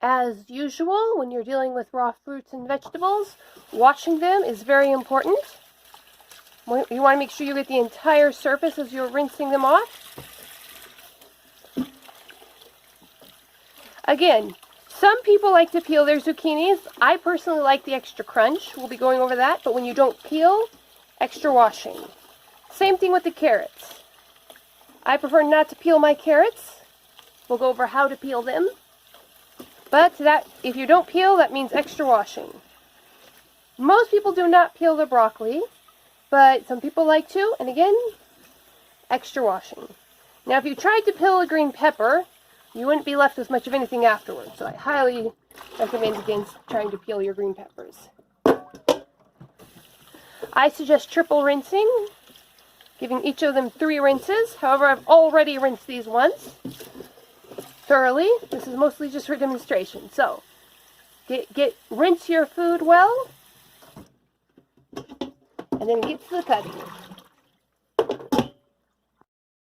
As usual, when you're dealing with raw fruits and vegetables, washing them is very important. You want to make sure you get the entire surface as you're rinsing them off. Again, some people like to peel their zucchinis. I personally like the extra crunch. We'll be going over that. But when you don't peel, extra washing. Same thing with the carrots. I prefer not to peel my carrots. We'll go over how to peel them. But if you don't peel, that means extra washing. Most people do not peel their broccoli, but some people like to. And again, extra washing. Now, if you tried to peel a green pepper, you wouldn't be left with much of anything afterwards. So I highly recommend against trying to peel your green peppers. I suggest triple rinsing, giving each of them 3 rinses. However, I've already rinsed these once thoroughly. This is mostly just for demonstration. So, rinse your food well, and then get to the cutting.